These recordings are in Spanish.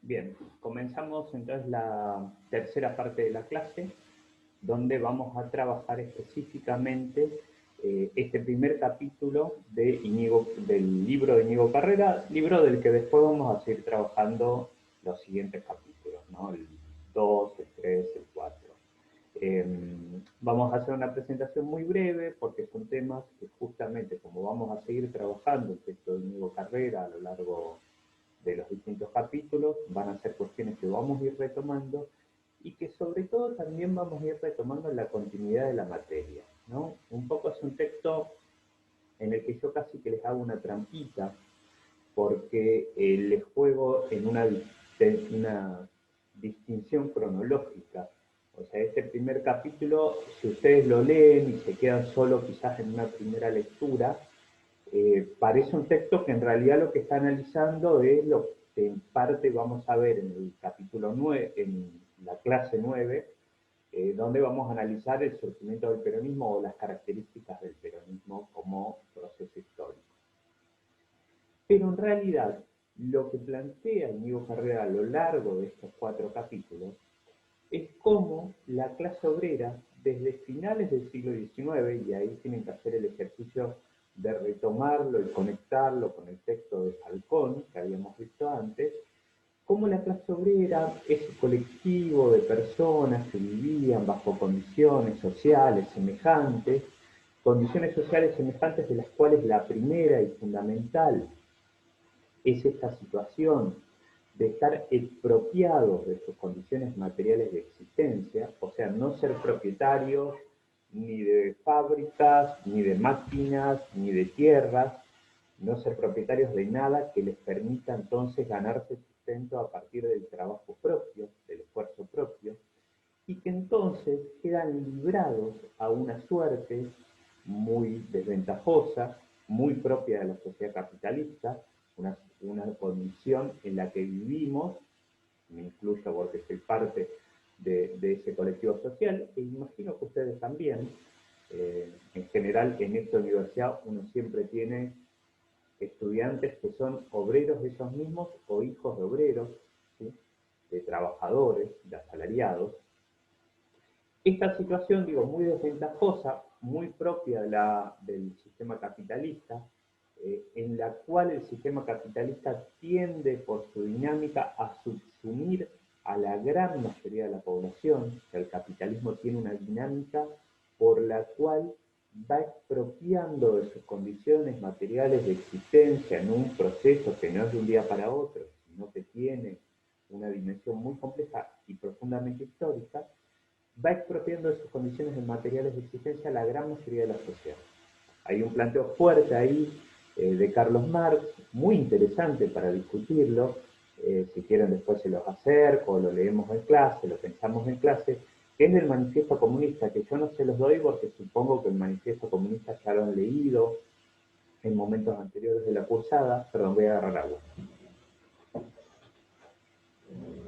Bien, comenzamos entonces la tercera parte de la clase, donde vamos a trabajar específicamente este primer capítulo del libro de Íñigo Carrera, libro del que después vamos a seguir trabajando los siguientes capítulos, ¿no? El 2, el 3, el 4. Vamos a hacer una presentación muy breve porque son temas que justamente como vamos a seguir trabajando el texto de Íñigo Carrera a lo largo de los distintos capítulos, van a ser cuestiones que vamos a ir retomando y que sobre todo también vamos a ir retomando en la continuidad de la materia, ¿no? Un poco es un texto en el que yo casi que les hago una trampita porque les juego en una distinción cronológica. O sea, este primer capítulo, si ustedes lo leen y se quedan solo quizás en una primera lectura, parece un texto que en realidad lo que está analizando es lo que en parte vamos a ver en el capítulo 9, en la clase 9, donde vamos a analizar el surgimiento del peronismo o las características del peronismo como proceso histórico. Pero en realidad, lo que plantea Íñigo Carrera a lo largo de estos 4 capítulos es cómo la clase obrera, desde finales del siglo XIX, y ahí tienen que hacer el ejercicio de retomarlo y conectarlo con el texto de Falcón, que habíamos visto antes, cómo la clase obrera, ese colectivo de personas que vivían bajo condiciones sociales semejantes de las cuales la primera y fundamental es esta situación de estar expropiados de sus condiciones materiales de existencia, o sea, no ser propietarios ni de fábricas, ni de máquinas, ni de tierras, no ser propietarios de nada que les permita entonces ganarse sustento a partir del trabajo propio, del esfuerzo propio, y que entonces quedan librados a una suerte muy desventajosa, muy propia de la sociedad capitalista, una condición en la que vivimos, me incluyo porque soy parte de ese colectivo social, e imagino que ustedes también, en general en esta universidad uno siempre tiene estudiantes que son obreros de ellos mismos o hijos de obreros, ¿sí? De trabajadores, de asalariados. Esta situación, digo, muy desventajosa, muy propia del sistema capitalista, en la cual el sistema capitalista tiende por su dinámica a subsumir a la gran mayoría de la población. O sea, el capitalismo tiene una dinámica por la cual va expropiando de sus condiciones materiales de existencia en un proceso que no es de un día para otro, sino que tiene una dimensión muy compleja y profundamente histórica, va expropiando de sus condiciones materiales de existencia a la gran mayoría de la sociedad. Hay un planteo fuerte ahí de Carlos Marx, muy interesante para discutirlo. Si quieren después se los acerco, lo leemos en clase, lo pensamos en clase, que es del manifiesto comunista, que yo no se los doy porque supongo que el manifiesto comunista ya lo han leído en momentos anteriores de la cursada. Perdón, voy a agarrar agua.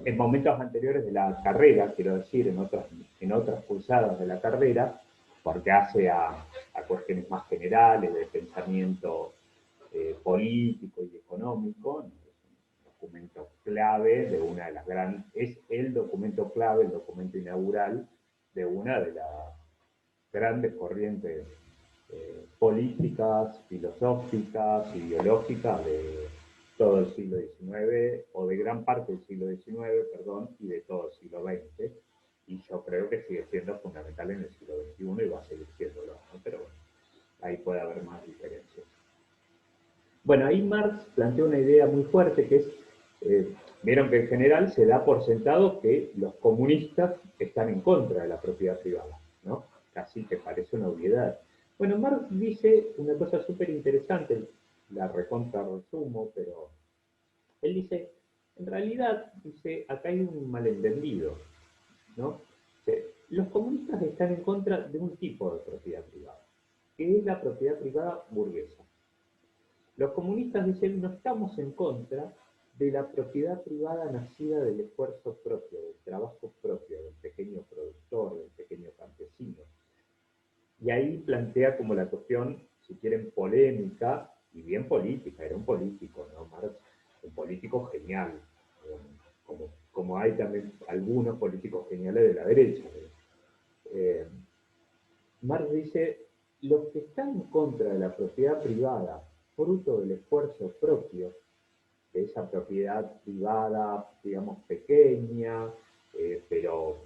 En momentos anteriores de la carrera, quiero decir, en otras cursadas de la carrera, porque hace a cuestiones más generales de pensamiento político y económico, es un documento clave de una de las grandes, es el documento clave, el documento inaugural de una de las grandes corrientes políticas, filosóficas, ideológicas de todo el siglo XIX, o de gran parte del siglo XIX, perdón, y de todo el siglo XX, y yo creo que sigue siendo fundamental en el siglo XXI y va a seguir siéndolo, ¿no? Pero bueno, ahí puede haber más diferencias. Bueno, ahí Marx plantea una idea muy fuerte que es, vieron que en general se da por sentado que los comunistas están en contra de la propiedad privada, ¿no? Casi que parece una obviedad. Bueno, Marx dice una cosa súper interesante, la recontra resumo, pero él dice, en realidad, dice, acá hay un malentendido, ¿no? Los comunistas están en contra de un tipo de propiedad privada, que es la propiedad privada burguesa. Los comunistas dicen no estamos en contra de la propiedad privada nacida del esfuerzo propio, del trabajo propio, del pequeño productor, del pequeño campesino. Y ahí plantea como la cuestión, si quieren, polémica y bien política, era un político, ¿no? Marx, un político genial, hay también algunos políticos geniales de la derecha. Eh, Marx dice, los que están en contra de la propiedad privada, fruto del esfuerzo propio, de esa propiedad privada, digamos, pequeña, pero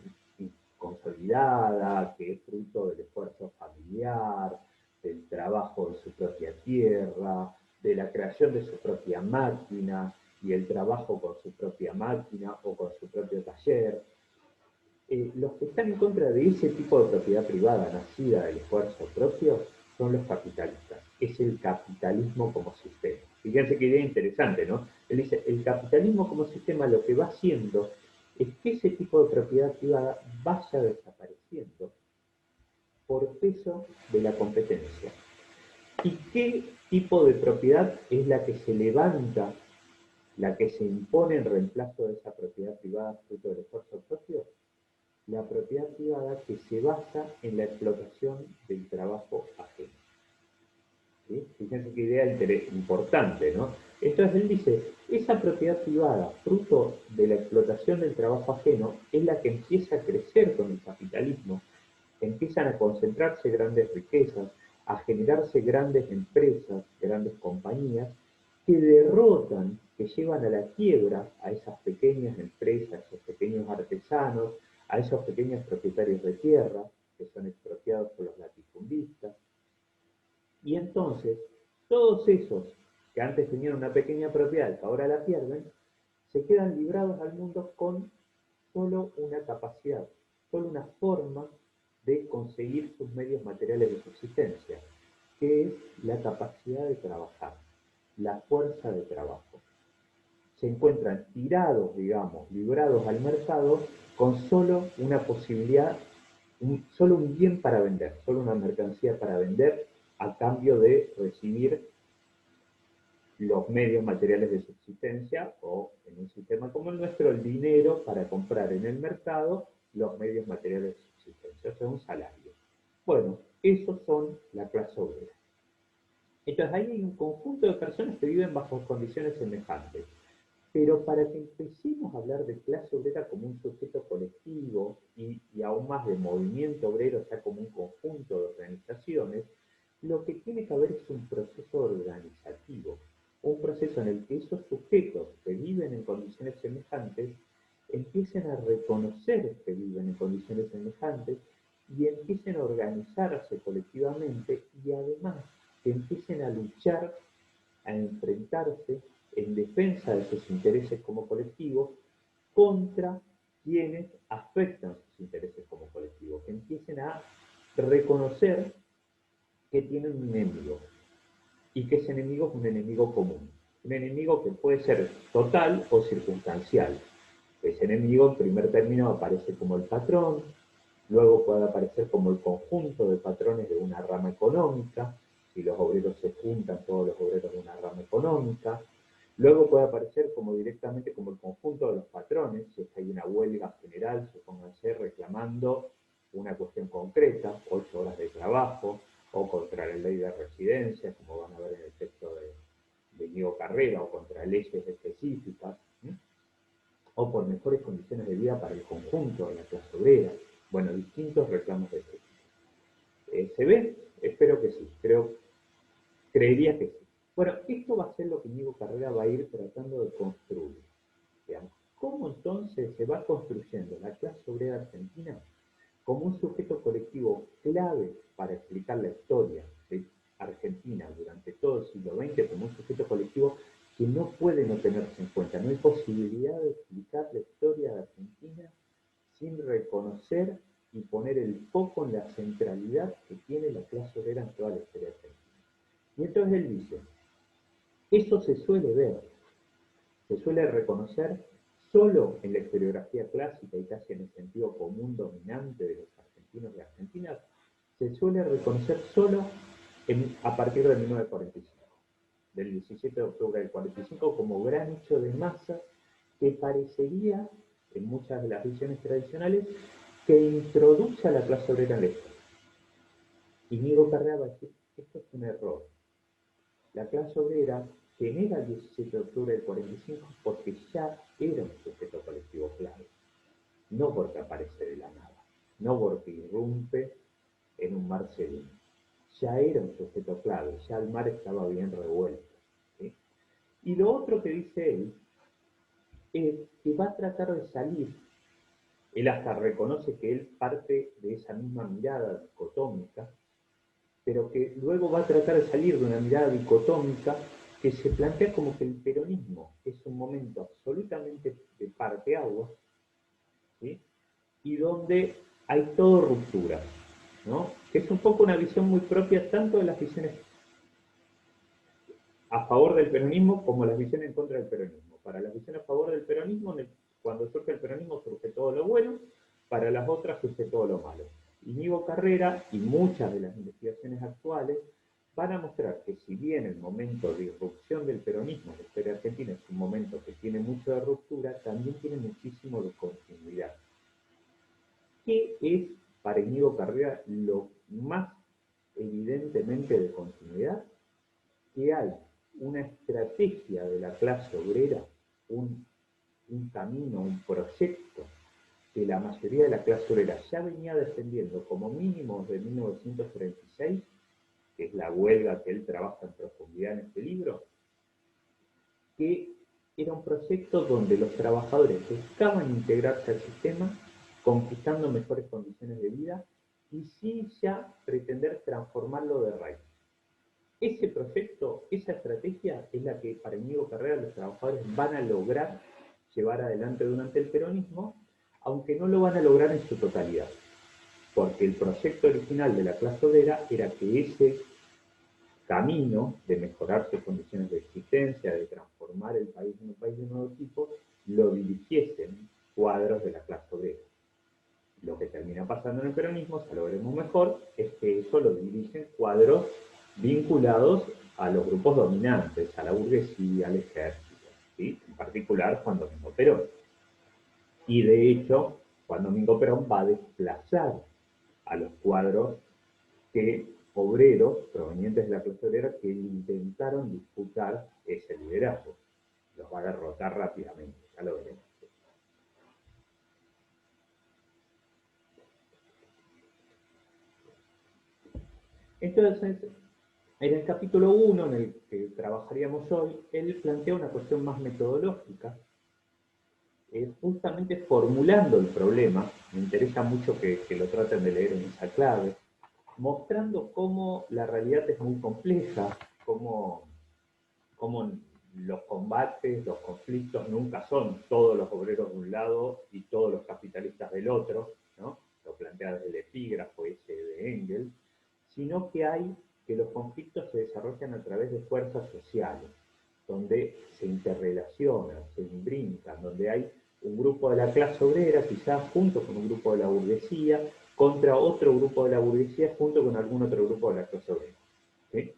consolidada, que es fruto del esfuerzo familiar, del trabajo de su propia tierra, de la creación de su propia máquina y el trabajo con su propia máquina o con su propio taller. Los que están en contra de ese tipo de propiedad privada nacida del esfuerzo propio son los capitalistas. Es el capitalismo como sistema. Fíjense qué idea interesante, ¿no? Él dice, el capitalismo como sistema lo que va haciendo es que ese tipo de propiedad privada vaya desapareciendo por peso de la competencia. ¿Y qué tipo de propiedad es la que se levanta, la que se impone en reemplazo de esa propiedad privada fruto del esfuerzo propio? La propiedad privada que se basa en la explotación del trabajo ajeno. ¿Sí? Fíjense qué idea importante, ¿no? Entonces él dice, esa propiedad privada, fruto de la explotación del trabajo ajeno, es la que empieza a crecer con el capitalismo, empiezan a concentrarse grandes riquezas, a generarse grandes empresas, grandes compañías, que derrotan, que llevan a la quiebra a esas pequeñas empresas, a esos pequeños artesanos, a esos pequeños propietarios de tierra, que son expropiados por los latifundistas. Y entonces, todos esos que antes tenían una pequeña propiedad, que ahora la pierden, se quedan librados al mundo con solo una capacidad, solo una forma de conseguir sus medios materiales de subsistencia, que es la capacidad de trabajar, la fuerza de trabajo. Se encuentran tirados, digamos, librados al mercado con solo una posibilidad, solo un bien para vender, solo una mercancía para vender a cambio de recibir los medios materiales de subsistencia o en un sistema como el nuestro el dinero para comprar en el mercado los medios materiales de subsistencia, o sea, un salario. Bueno, esos son la clase obrera. Entonces ahí hay un conjunto de personas que viven bajo condiciones semejantes. Pero para que empecemos a hablar de clase obrera como un sujeto colectivo y aún más de movimiento obrero, o sea, como un conjunto de organizaciones, lo que tiene que haber es un proceso organizativo, un proceso en el que esos sujetos que viven en condiciones semejantes empiecen a reconocer que viven en condiciones semejantes y empiecen a organizarse colectivamente y además que empiecen a luchar, a enfrentarse en defensa de sus intereses como colectivos contra quienes afectan sus intereses como colectivos, que empiecen a reconocer que tienen un enemigo y que ese enemigo es un enemigo común, un enemigo que puede ser total o circunstancial. Ese enemigo en primer término aparece como el patrón, luego puede aparecer como el conjunto de patrones de una rama económica, si los obreros se juntan, todos los obreros de una rama económica, luego puede aparecer como directamente como el conjunto de los patrones, si es que hay una huelga general, supónganse, reclamando una cuestión concreta, 8 horas de trabajo, o contra la ley de residencia, como van a ver en el texto de Diego Carrera, o contra leyes específicas, ¿sí? O por mejores condiciones de vida para el conjunto de la clase obrera. Bueno, distintos reclamos de este tipo. ¿Se ve? Espero que sí, creería que sí. Bueno, esto va a ser lo que Diego Carrera va a ir tratando de construir. Digamos. ¿Cómo entonces se va construyendo la clase obrera argentina como un sujeto colectivo clave para explicar la historia de Argentina durante todo el siglo XX, como un sujeto colectivo que no puede no tenerse en cuenta? No hay posibilidad de explicar la historia de Argentina sin reconocer y poner el foco en la centralidad que tiene la clase obrera en toda la historia argentina. Y entonces él dice, eso se suele ver, se suele reconocer solo en la historiografía clásica y casi en el sentido común dominante de los argentinos y argentinas, se suele reconocer solo a partir de 1945, del 17 de octubre del 45, como gran hecho de masa que parecería, en muchas de las visiones tradicionales, que introduce a la clase obrera en la historia. Y Diego Carrera va a decir, esto es un error. La clase obrera genera el 17 de octubre del 45 porque ya era un sujeto colectivo clave. no porque aparece de la nada, no porque irrumpe en un mar sereno. Ya era un sujeto clave, ya el mar estaba bien revuelto. ¿Sí? Y lo otro que dice él es que va a tratar de salir. Él hasta reconoce que él parte de esa misma mirada dicotómica, pero que luego va a tratar de salir de una mirada dicotómica que se plantea como que el peronismo es un momento absolutamente de parteaguas, ¿sí? Y donde hay todo ruptura, ¿no? Que es un poco una visión muy propia tanto de las visiones a favor del peronismo como las visiones en contra del peronismo. Para las visiones a favor del peronismo, cuando surge el peronismo surge todo lo bueno, para las otras surge todo lo malo. Íñigo Carrera y muchas de las investigaciones actuales van a mostrar que si bien el momento de irrupción del peronismo en la historia argentina es un momento que tiene mucho de ruptura, también tiene muchísimo de continuidad. ¿Qué es para Íñigo Carrera lo más evidentemente de continuidad? Que hay una estrategia de la clase obrera, un, un camino, un proyecto que la mayoría de la clase obrera ya venía defendiendo como mínimo desde 1936, que es la huelga que él trabaja en profundidad en este libro, que era un proyecto donde los trabajadores buscaban integrarse al sistema, conquistando mejores condiciones de vida y sin ya pretender transformarlo de raíz. Ese proyecto, esa estrategia es la que para Íñigo Carrera los trabajadores van a lograr llevar adelante durante el peronismo, aunque no lo van a lograr en su totalidad, porque el proyecto original de la clase obrera era que ese camino de mejorar sus condiciones de existencia, de transformar el país en un país de nuevo tipo, lo dirigiesen cuadros de la clase obrera. Lo que termina pasando en el peronismo, ya lo veremos mejor, es que eso lo dirigen cuadros vinculados a los grupos dominantes, a la burguesía, al ejército, ¿sí? En particular Juan Domingo Perón. Y de hecho, Juan Domingo Perón va a desplazar a los cuadros que obreros provenientes de la clase obrera que intentaron disputar ese liderazgo. Los va a derrotar rápidamente, ya lo veremos. Entonces, en el capítulo 1, en el que trabajaríamos hoy, él plantea una cuestión más metodológica, justamente formulando el problema. Me interesa mucho que lo traten de leer en esa clave, mostrando cómo la realidad es muy compleja, cómo los combates, los conflictos nunca son todos los obreros de un lado y todos los capitalistas del otro, ¿no? Lo plantea desde el epígrafo ese de Engels, sino que los conflictos se desarrollan a través de fuerzas sociales, donde se interrelacionan, se imbrincan, donde hay un grupo de la clase obrera, quizás junto con un grupo de la burguesía, contra otro grupo de la burguesía, junto con algún otro grupo de la clase obrera. ¿Sí?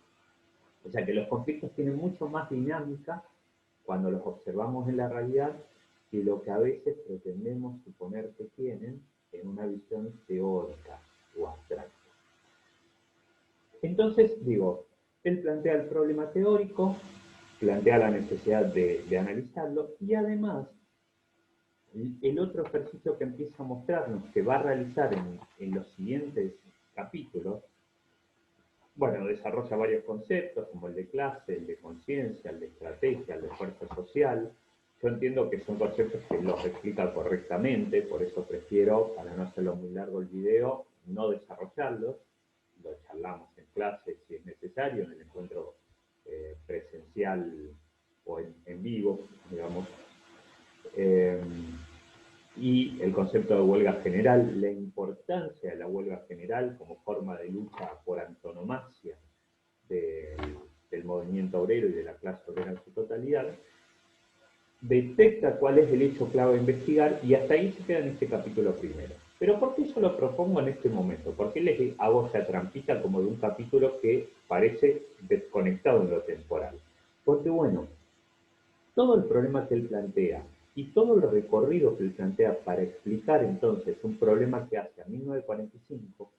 O sea que los conflictos tienen mucho más dinámica cuando los observamos en la realidad que lo que a veces pretendemos suponer que tienen en una visión teórica o abstracta. Entonces, digo, él plantea el problema teórico, plantea la necesidad de analizarlo y además el otro ejercicio que empieza a mostrarnos que va a realizar en los siguientes capítulos, bueno, desarrolla varios conceptos como el de clase, el de conciencia, el de estrategia, el de fuerza social. Yo entiendo que son conceptos que los explica correctamente, por eso prefiero, para no hacerlo muy largo el video, no desarrollarlos. Lo charlamos en clase si es necesario, en el encuentro presencial o en vivo, digamos. Eh, y el concepto de huelga general, la importancia de la huelga general como forma de lucha por antonomasia del, del movimiento obrero y de la clase obrera en su totalidad, detecta cuál es el hecho clave a investigar y hasta ahí se queda en este capítulo primero. Pero ¿por qué yo lo propongo en este momento? ¿Por qué les hago esta trampita como de un capítulo que parece desconectado en lo temporal? Porque bueno, todo el problema que él plantea y todo el recorrido que él plantea para explicar entonces un problema que hace a 1945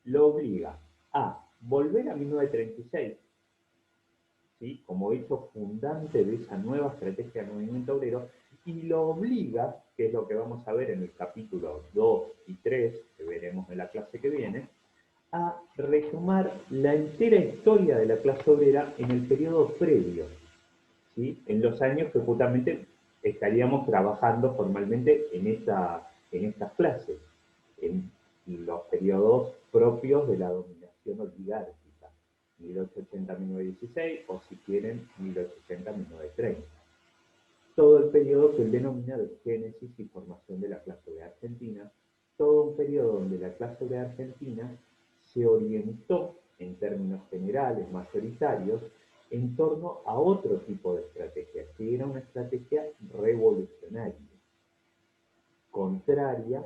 lo obliga a volver a 1936, ¿sí? Como hecho fundante de esa nueva estrategia del movimiento obrero y lo obliga, que es lo que vamos a ver en el capítulo 2 y 3, que veremos en la clase que viene, a retomar la entera historia de la clase obrera en el periodo previo, ¿sí? En los años que justamente estaríamos trabajando formalmente en estas clases, en los periodos propios de la dominación oligárquica, 1880-1916 o si quieren 1880-1930. Todo el periodo que él denomina de génesis y formación de la clase obrera argentina, todo un periodo donde la clase obrera argentina se orientó en términos generales, mayoritarios, en torno a otro tipo de estrategia, que era una estrategia revolucionaria, contraria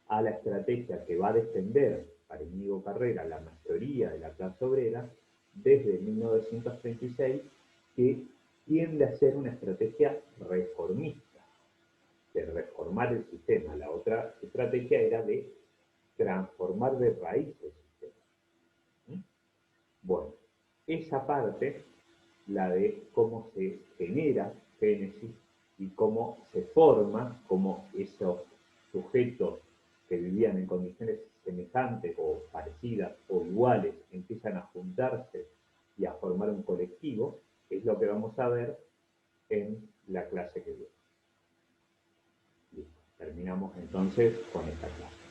a la estrategia que va a defender para Íñigo Carrera la mayoría de la clase obrera desde 1936, que tiende a ser una estrategia reformista, de reformar el sistema. La otra estrategia era de transformar de raíz el sistema. ¿Mm? Bueno, esa parte, la de cómo se genera Génesis y cómo se forma, cómo esos sujetos que vivían en condiciones semejantes o parecidas o iguales empiezan a juntarse y a formar un colectivo, es lo que vamos a ver en la clase que viene. Listo. Terminamos entonces con esta clase.